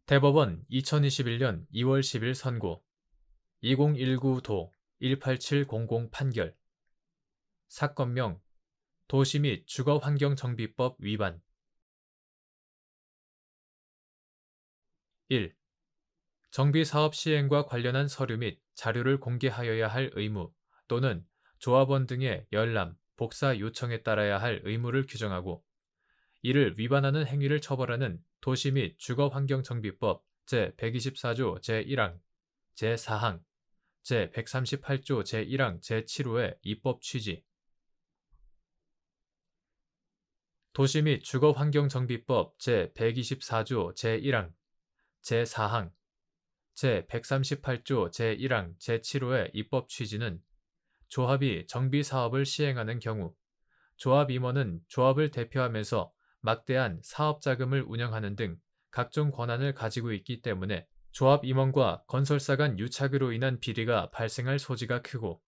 대법원 2021년 2월 10일 선고 2019도 18700 판결 사건명 도시 및 주거환경정비법 위반 1. 정비사업 시행과 관련한 서류 및 자료를 공개하여야 할 의무 또는 조합원 등의 열람, 복사 요청에 따라야 할 의무를 규정하고 이를 위반하는 행위를 처벌하는 도시 및 주거환경정비법 제124조 제1항, 제4항, 제138조 제1항 제7호의 입법 취지 도시 및 주거환경정비법 제124조 제1항, 제4항, 제138조 제1항 제7호의 입법 취지는 조합이 정비사업을 시행하는 경우 조합 임원은 조합을 대표하면서 막대한 사업자금을 운영하는 등 각종 권한을 가지고 있기 때문에 조합 임원과 건설사 간 유착으로 인한 비리가 발생할 소지가 크고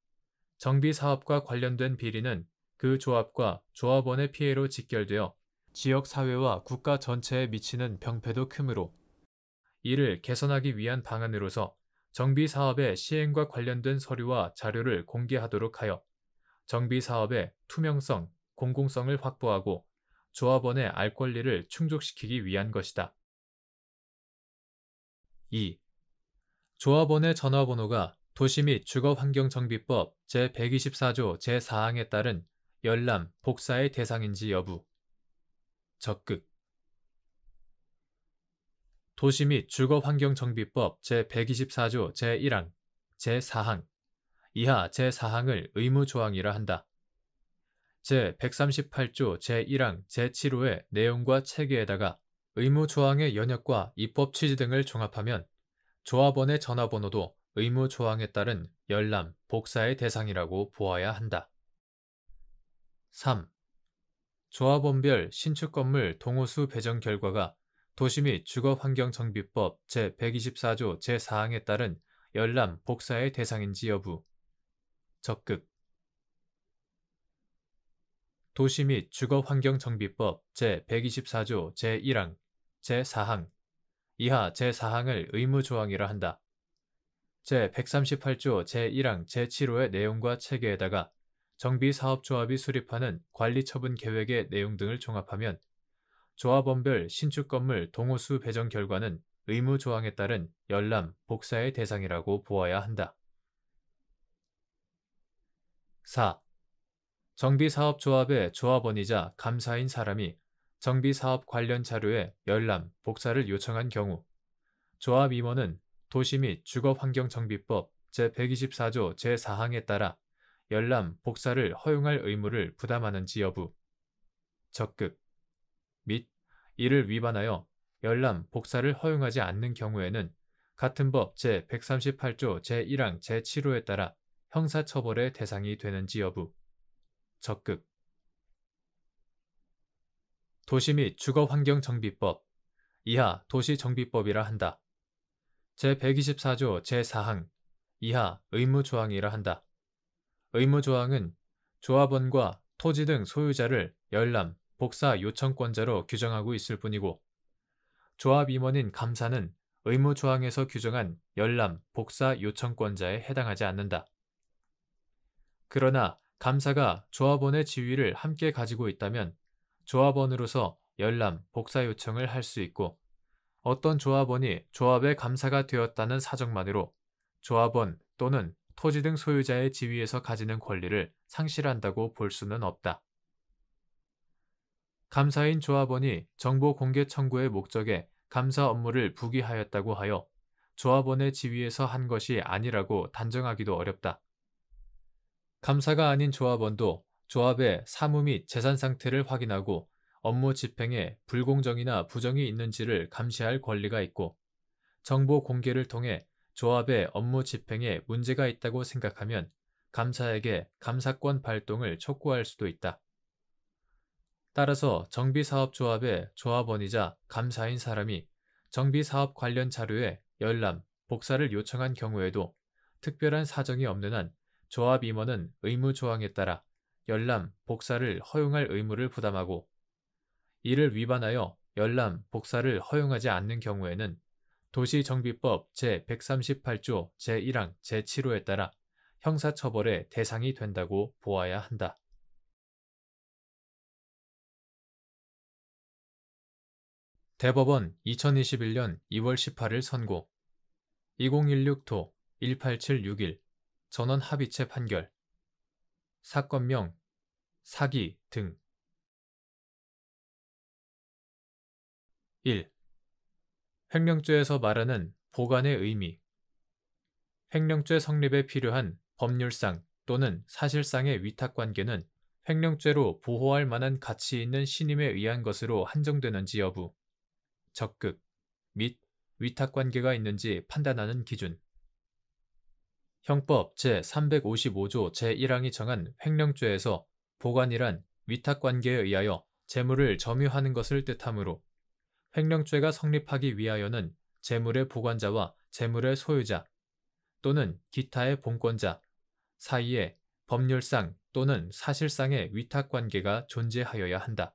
정비사업과 관련된 비리는 그 조합과 조합원의 피해로 직결되어 지역사회와 국가 전체에 미치는 병폐도 크므로 이를 개선하기 위한 방안으로서 정비사업의 시행과 관련된 서류와 자료를 공개하도록 하여 정비사업의 투명성, 공공성을 확보하고 조합원의 알 권리를 충족시키기 위한 것이다. 2. 조합원의 전화번호가 도시 및 주거환경정비법 제124조 제4항에 따른 열람, 복사의 대상인지 여부 적극 도시 및 주거환경정비법 제124조 제1항, 제4항, 이하 제4항을 의무조항이라 한다. 제138조 제1항 제7호의 내용과 체계에다가 의무조항의 연역과 입법 취지 등을 종합하면 조합원의 전화번호도 의무조항에 따른 열람, 복사의 대상이라고 보아야 한다. 3. 조합원별 신축 건물 동호수 배정 결과가 도시 및 주거환경정비법 제124조 제4항에 따른 열람, 복사의 대상인지 여부 적극 도시 및 주거환경정비법 제124조 제1항, 제4항, 이하 제4항을 의무조항이라 한다. 제138조 제1항 제7호의 내용과 체계에다가 정비사업조합이 수립하는 관리처분 계획의 내용 등을 종합하면 조합원별 신축 건물 동호수 배정 결과는 의무조항에 따른 열람, 복사의 대상이라고 보아야 한다. 4. 정비사업조합의 조합원이자 감사인 사람이 정비사업 관련 자료의 열람, 복사를 요청한 경우 조합 임원은 도시 및 주거환경정비법 제124조 제4항에 따라 열람, 복사를 허용할 의무를 부담하는지 여부 적극 및 이를 위반하여 열람, 복사를 허용하지 않는 경우에는 같은 법 제138조 제1항 제7호에 따라 형사처벌의 대상이 되는지 여부 적극 도시 및 주거환경정비법 이하 도시정비법이라 한다. 제124조 제4항 이하 의무조항이라 한다. 의무조항은 조합원과 토지 등 소유자를 열람, 복사 요청권자로 규정하고 있을 뿐이고 조합 임원인 감사는 의무조항에서 규정한 열람, 복사 요청권자에 해당하지 않는다. 그러나 감사가 조합원의 지위를 함께 가지고 있다면 조합원으로서 열람, 복사 요청을 할 수 있고 어떤 조합원이 조합의 감사가 되었다는 사정만으로 조합원 또는 토지 등 소유자의 지위에서 가지는 권리를 상실한다고 볼 수는 없다. 감사인 조합원이 정보 공개 청구의 목적에 감사 업무를 부기하였다고 하여 조합원의 지위에서 한 것이 아니라고 단정하기도 어렵다. 감사가 아닌 조합원도 조합의 사무 및 재산 상태를 확인하고 업무 집행에 불공정이나 부정이 있는지를 감시할 권리가 있고 정보 공개를 통해 조합의 업무 집행에 문제가 있다고 생각하면 감사에게 감사권 발동을 촉구할 수도 있다. 따라서 정비사업조합의 조합원이자 감사인 사람이 정비사업 관련 자료에 열람, 복사를 요청한 경우에도 특별한 사정이 없는 한 조합 임원은 의무조항에 따라 열람, 복사를 허용할 의무를 부담하고 이를 위반하여 열람, 복사를 허용하지 않는 경우에는 도시정비법 제138조 제1항 제7호에 따라 형사처벌의 대상이 된다고 보아야 한다. 대법원 2021년 2월 18일 선고 2016도 18761 전원 합의체 판결 사건명 사기 등 1. 횡령죄에서 말하는 보관의 의미 횡령죄 성립에 필요한 법률상 또는 사실상의 위탁관계는 횡령죄로 보호할 만한 가치 있는 신임에 의한 것으로 한정되는지 여부, 적극 및 위탁관계가 있는지 판단하는 기준. 형법 제355조 제1항이 정한 횡령죄에서 보관이란 위탁관계에 의하여 재물을 점유하는 것을 뜻하므로 횡령죄가 성립하기 위하여는 재물의 보관자와 재물의 소유자 또는 기타의 본권자 사이에 법률상 또는 사실상의 위탁관계가 존재하여야 한다.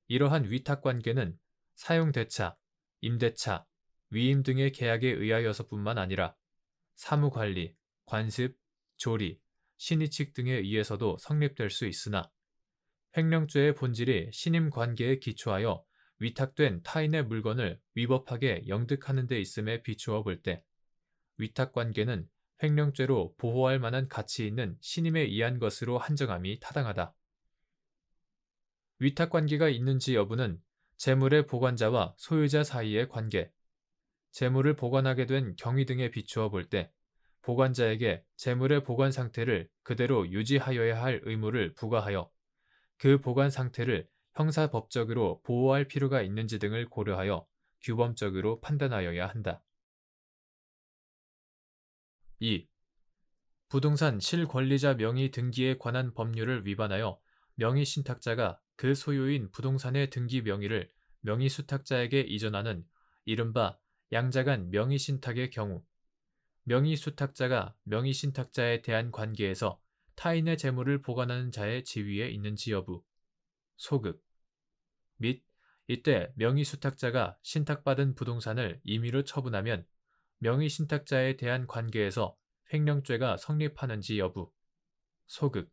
이러한 위탁관계는 사용대차, 임대차, 위임 등의 계약에 의하여서뿐만 아니라 사무관리, 관습, 조리, 신의칙 등에 의해서도 성립될 수 있으나 횡령죄의 본질이 신임관계에 기초하여 위탁된 타인의 물건을 위법하게 영득하는 데 있음에 비추어 볼 때 위탁관계는 횡령죄로 보호할 만한 가치 있는 신임에 의한 것으로 한정함이 타당하다. 위탁관계가 있는지 여부는 재물의 보관자와 소유자 사이의 관계, 재물을 보관하게 된 경위 등에 비추어 볼 때 보관자에게 재물의 보관 상태를 그대로 유지하여야 할 의무를 부과하여 그 보관 상태를 형사법적으로 보호할 필요가 있는지 등을 고려하여 규범적으로 판단하여야 한다. 2. 부동산 실권리자 명의 등기에 관한 법률을 위반하여 명의신탁자가 그 소유인 부동산의 등기 명의를 명의수탁자에게 이전하는 이른바 양자간 명의신탁의 경우 명의수탁자가 명의신탁자에 대한 관계에서 타인의 재물을 보관하는 자의 지위에 있는지 여부, 소급 및 이때 명의수탁자가 신탁받은 부동산을 임의로 처분하면 명의신탁자에 대한 관계에서 횡령죄가 성립하는지 여부, 소급.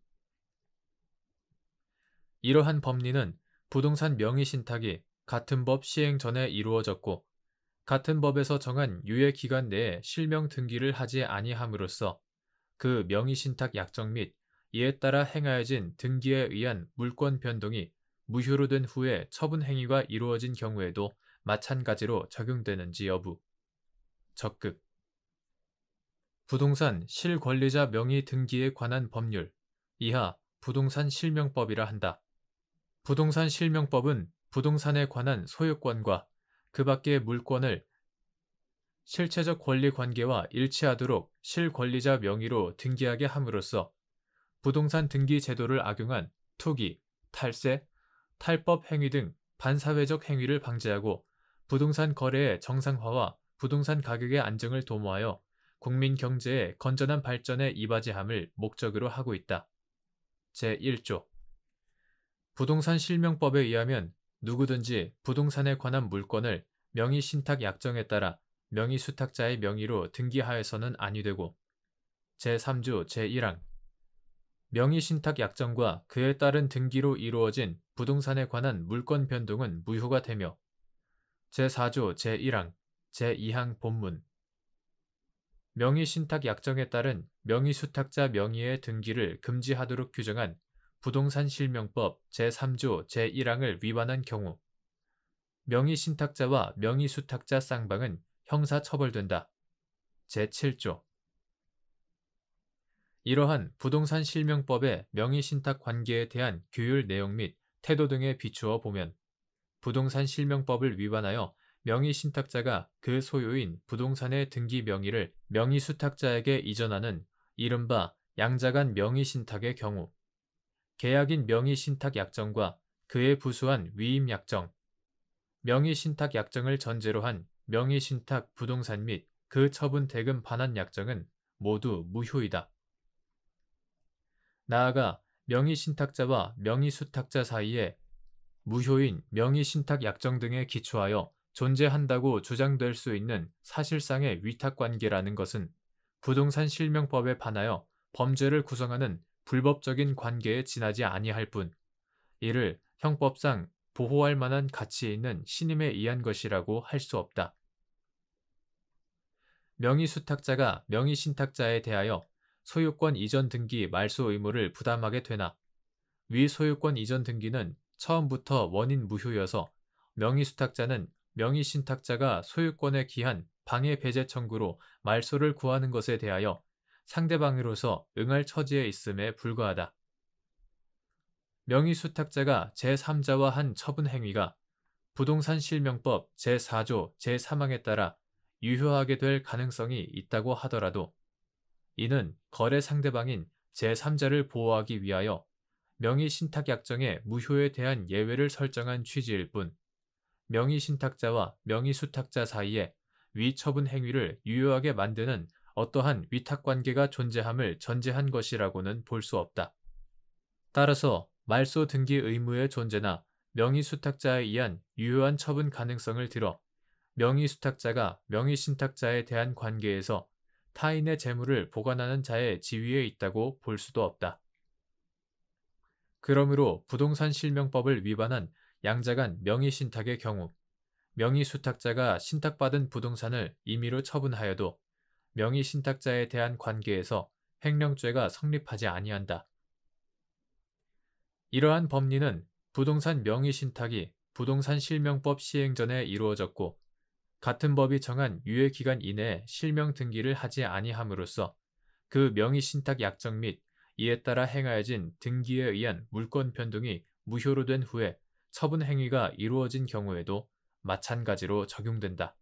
이러한 법리는 부동산 명의신탁이 같은 법 시행 전에 이루어졌고 같은 법에서 정한 유예기간 내에 실명 등기를 하지 아니함으로써 그 명의신탁 약정 및 이에 따라 행하여진 등기에 의한 물권 변동이 무효로 된 후에 처분 행위가 이루어진 경우에도 마찬가지로 적용되는지 여부, 적극. 부동산 실권리자 명의 등기에 관한 법률 이하 부동산 실명법이라 한다. 부동산 실명법은 부동산에 관한 소유권과 그 밖의 물권을 실체적 권리 관계와 일치하도록 실권리자 명의로 등기하게 함으로써 부동산 등기 제도를 악용한 투기, 탈세, 탈법 행위 등 반사회적 행위를 방지하고 부동산 거래의 정상화와 부동산 가격의 안정을 도모하여 국민 경제의 건전한 발전에 이바지함을 목적으로 하고 있다. 제1조 부동산 실명법에 의하면 누구든지 부동산에 관한 물권을 명의신탁 약정에 따라 명의수탁자의 명의로 등기하여서는 아니 되고 제3조 제1항 명의신탁 약정과 그에 따른 등기로 이루어진 부동산에 관한 물권 변동은 무효가 되며 제4조 제1항 제2항 본문 명의신탁 약정에 따른 명의수탁자 명의의 등기를 금지하도록 규정한 부동산 실명법 제3조 제1항을 위반한 경우 명의신탁자와 명의수탁자 쌍방은 형사처벌된다. 제7조 이러한 부동산 실명법의 명의신탁 관계에 대한 규율 내용 및 태도 등에 비추어 보면 부동산 실명법을 위반하여 명의신탁자가 그 소유인 부동산의 등기 명의를 명의수탁자에게 이전하는 이른바 양자간 명의신탁의 경우 계약인 명의신탁 약정과 그에 부수한 위임약정, 명의신탁 약정을 전제로 한 명의신탁 부동산 및 그 처분 대금 반환 약정은 모두 무효이다. 나아가 명의신탁자와 명의수탁자 사이에 무효인 명의신탁 약정 등에 기초하여 존재한다고 주장될 수 있는 사실상의 위탁관계라는 것은 부동산 실명법에 반하여 범죄를 구성하는 불법적인 관계에 지나지 아니할 뿐, 이를 형법상 보호할 만한 가치 있는 신임에 의한 것이라고 할 수 없다. 명의수탁자가 명의신탁자에 대하여 소유권 이전 등기 말소 의무를 부담하게 되나, 위 소유권 이전 등기는 처음부터 원인 무효여서 명의수탁자는 명의신탁자가 소유권에 기한 방해 배제 청구로 말소를 구하는 것에 대하여 상대방으로서 응할 처지에 있음에 불과하다. 명의수탁자가 제3자와 한 처분 행위가 부동산 실명법 제4조 제3항에 따라 유효하게 될 가능성이 있다고 하더라도, 이는 거래 상대방인 제3자를 보호하기 위하여 명의신탁약정의 무효에 대한 예외를 설정한 취지일 뿐, 명의신탁자와 명의수탁자 사이에 위처분 행위를 유효하게 만드는 어떠한 위탁관계가 존재함을 전제한 것이라고는 볼 수 없다. 따라서 말소 등기 의무의 존재나 명의수탁자에 의한 유효한 처분 가능성을 들어 명의수탁자가 명의신탁자에 대한 관계에서 타인의 재물을 보관하는 자의 지위에 있다고 볼 수도 없다. 그러므로 부동산 실명법을 위반한 양자간 명의신탁의 경우 명의수탁자가 신탁받은 부동산을 임의로 처분하여도 명의신탁자에 대한 관계에서 횡령죄가 성립하지 아니한다. 이러한 법리는 부동산 명의신탁이 부동산 실명법 시행 전에 이루어졌고, 같은 법이 정한 유예기간 이내에 실명 등기를 하지 아니함으로써 그 명의신탁 약정 및 이에 따라 행하여진 등기에 의한 물권 변동이 무효로 된 후에 처분 행위가 이루어진 경우에도 마찬가지로 적용된다.